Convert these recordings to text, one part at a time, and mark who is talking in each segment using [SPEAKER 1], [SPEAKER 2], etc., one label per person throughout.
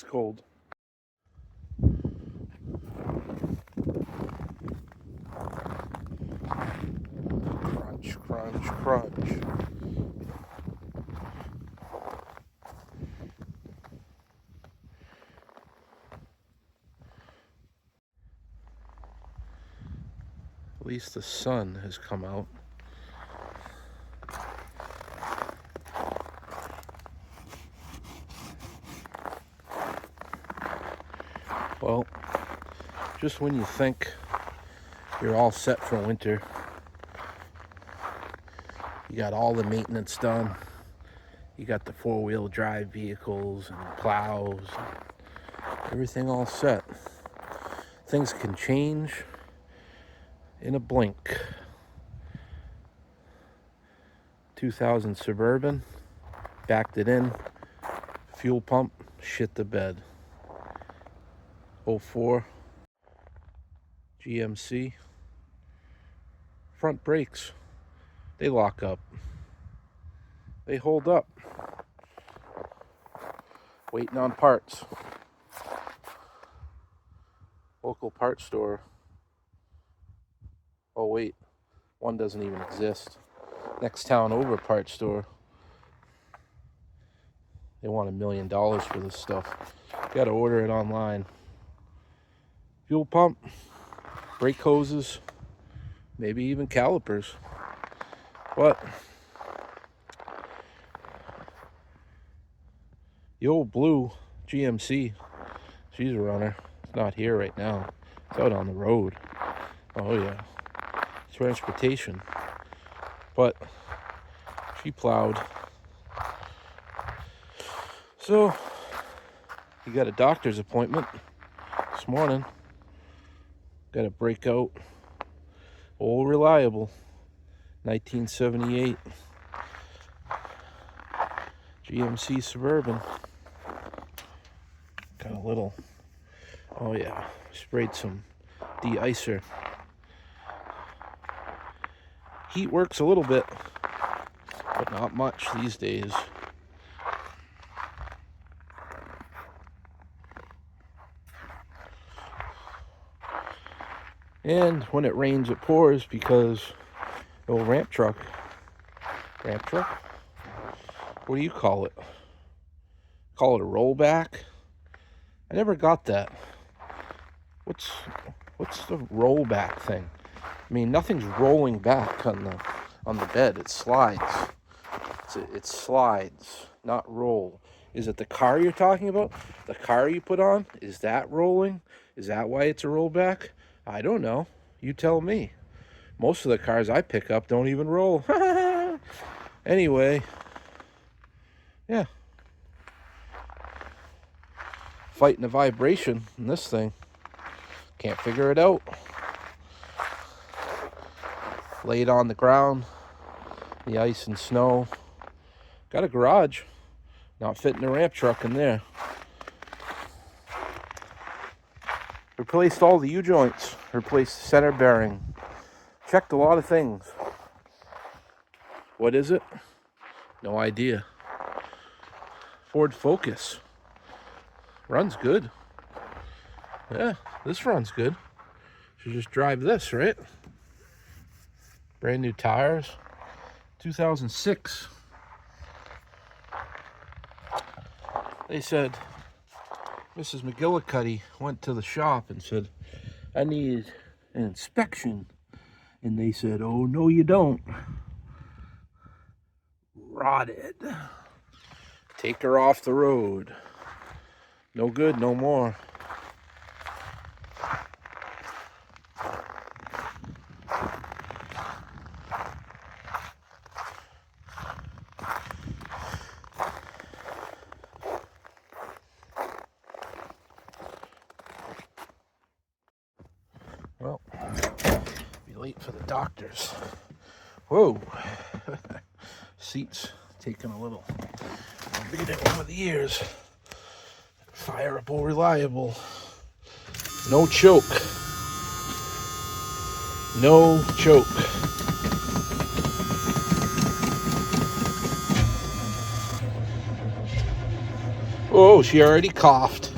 [SPEAKER 1] It's cold. Crunch, crunch, crunch. At least the sun has come out. Well, just when you think you're all set for winter, you got all the maintenance done, you got the four-wheel drive vehicles and plows, everything all set. Things can change in a blink. 2000 Suburban, backed it in, fuel pump, shit the bed. 04 GMC, front brakes, they lock up, they hold up. Waiting on parts. Local parts store. Oh wait, one doesn't even exist. Next town over parts store. They want $1 million for this stuff. Gotta order it online. Fuel pump, brake hoses, maybe even calipers. But the old blue GMC, she's a runner. It's not here right now. It's out on the road. Oh yeah, transportation. But she plowed. So you got a doctor's appointment this morning. Got to break out. Old reliable 1978 GMC Suburban. Got a little, oh yeah, sprayed some de-icer. Heat works a little bit, but not much these days. And when it rains, it pours because the old ramp truck. What do you call it? Call it a rollback? I never got that. What's the rollback thing? I mean, nothing's rolling back on the bed. It slides. It slides, not roll. Is it the car you're talking about? The car you put on? Is that rolling? Is that why it's a rollback? I don't know. You tell me. Most of the cars I pick up don't even roll. Anyway, yeah. Fighting the vibration in this thing. Can't figure it out. Laid on the ground, the ice and snow. Got a garage. Not fitting a ramp truck in there. Replaced all the U-joints. Replaced the center bearing. Checked a lot of things. What is it? No idea. Ford Focus. Runs good. Yeah, this runs good. Should just drive this, right? Brand new tires. 2006. They said, Mrs. McGillicuddy went to the shop and said, I need an inspection. And they said, oh, no, you don't. Rotted. Take her off the road. No good, no more. Well, be late for the doctors. Whoa. Seats taking a little beating over the ears. Fireable, reliable. No choke. No choke. Oh, she already coughed.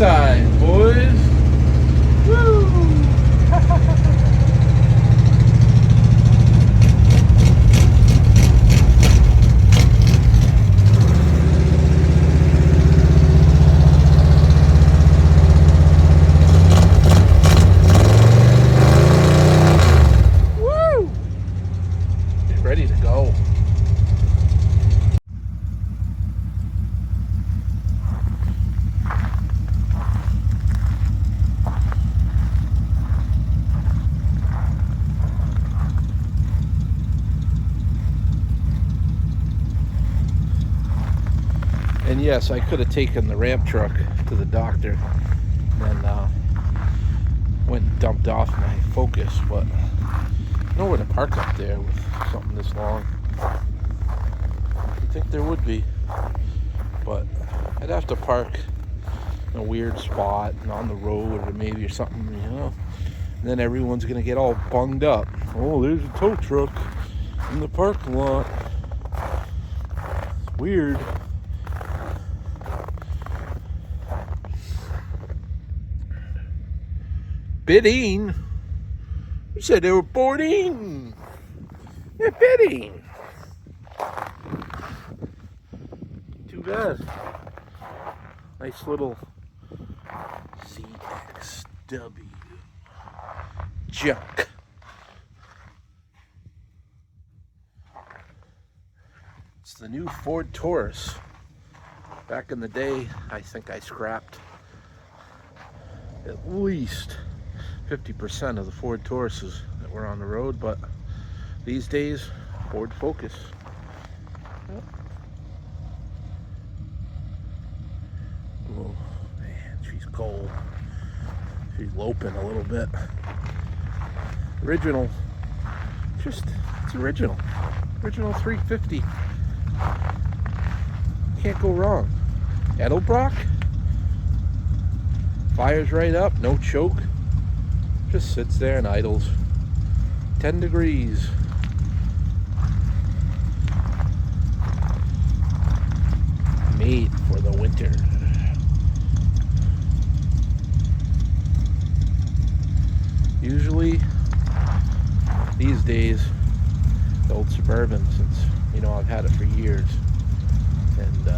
[SPEAKER 1] side, boys. Woo! Woo! He's ready to go. And yes, I could have taken the ramp truck to the doctor and then went and dumped off my Focus, but nowhere to park up there with something this long. You'd think there would be, but I'd have to park in a weird spot and on the road or maybe or something, you know. And then everyone's gonna get all bunged up. Oh, there's a tow truck in the parking lot. It's weird. Bidding? You said they were boarding. They're bidding. Too bad. Nice little CXW junk. It's the new Ford Taurus. Back in the day, I think I scrapped at least 50% of the Ford Tauruses that were on the road, but these days, Ford Focus. Yep. Oh man, she's cold. She's loping a little bit. Original, it's original. Original 350. Can't go wrong. Edelbrock, fires right up, no choke. Just sits there and idles. 10 degrees. Made for the winter. Usually, these days, the old Suburban, since, you know, I've had it for years, and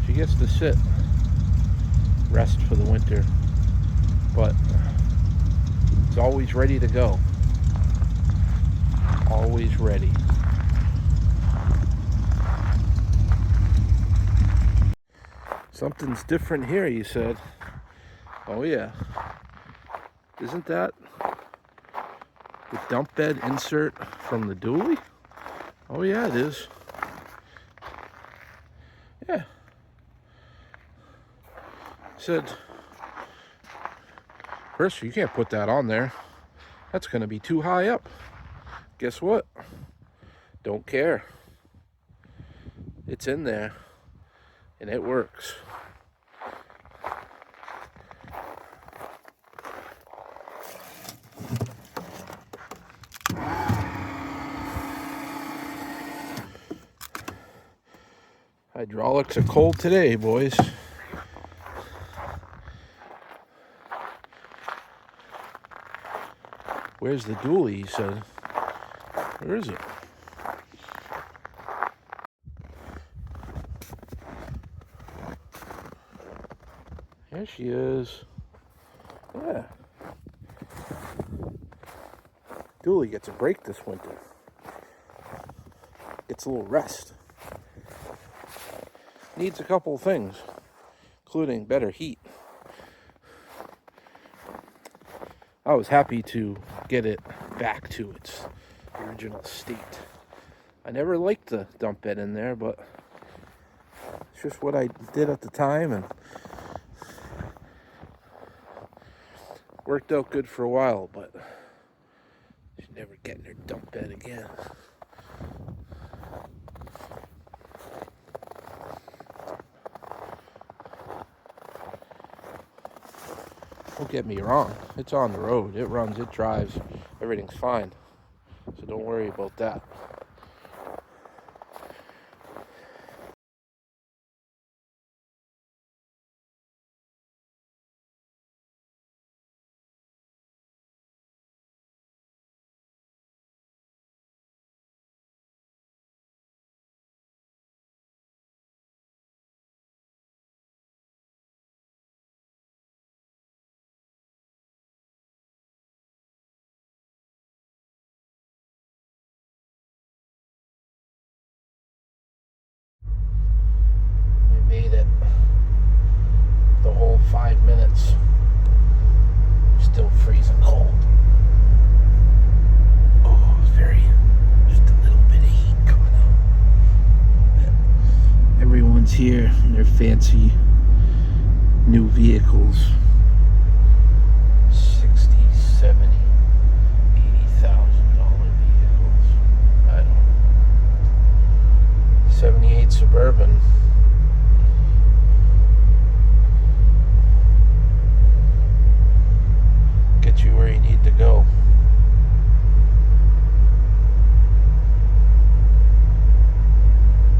[SPEAKER 1] she gets to sit, rest for the winter, but it's always ready to go. Always ready. Something's different here, you said. Oh yeah. Isn't that the dump bed insert from the dually? Oh yeah, it is. Yeah. Said, Chris, you can't put that on there. That's gonna be too high up. Guess what? Don't care. It's in there, and it works. Hydraulics are cold today, boys. Where's the dually, he said. Where is it? There she is. Yeah. Dually gets a break this winter. Gets a little rest. Needs a couple of things, including better heat. I was happy to get it back to its original state. I never liked the dump bed in there, but it's just what I did at the time, and worked out good for a while, but she's never getting her dump bed again. Don't get me wrong, it's on the road, it runs, it drives, everything's fine, so don't worry about that. it's still freezing cold. Oh, just a little bit of heat coming out. Everyone's here in their fancy new vehicles. 60, 70, $80,000 vehicles. I don't know. 78 Suburban. Get you where you need to go.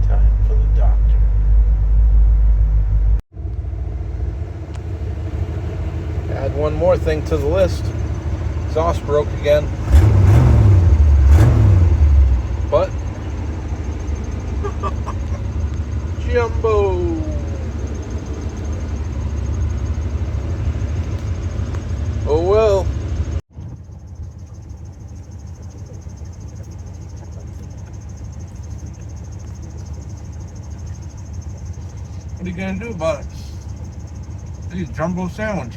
[SPEAKER 1] Time for the doctor. Add one more thing to the list. Exhaust broke again. But Jumbo. Oh well. What are you gonna do about it? It's a jumbo sandwich.